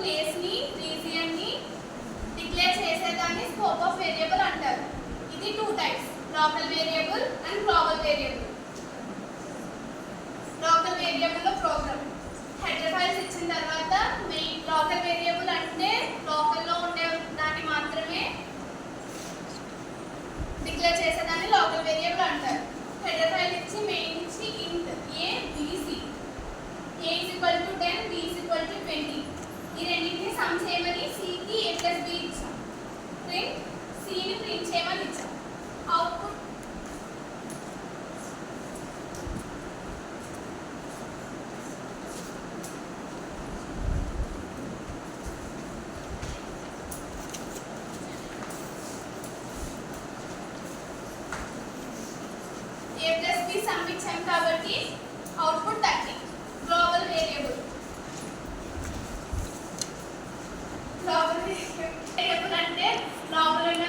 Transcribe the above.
Place ని region ని declare చేసేదాన్ని స్కోప్ ఆఫ్ వేరియబుల్ అంటారు. ఇది two types, local variable and global variable. Local variable లో ప్రోగ్రామ్ హెడర్ ఫైల్స్ ఇచ్చిన తర్వాత మెయిన్ లోకల్ వేరియబుల్ అంటే లోకల్లో ఉండే దాన్ని మాత్రమే డిక్లేర్ చేసేదాన్ని లోకల్ వేరియబుల్ అంటారు. హెడర్ ఫైల్ ఇచ్చి మెయిన్ ఇచ్చి ఇంట్ a b c a is equal to 10 b is equal to 20 ఈ రెండింటిని సమ్ చేయమని c కి a plus b ఇచ్చాం. ప్రింట్ c ని ప్రింట్ చేయమని ఇచ్చాం. Output a plus b some ఇచ్చాం కాబట్టి అవుట్పుట్ 30. గ్లోబల్ వేరియబుల్ అంటే లోపల ఉన్న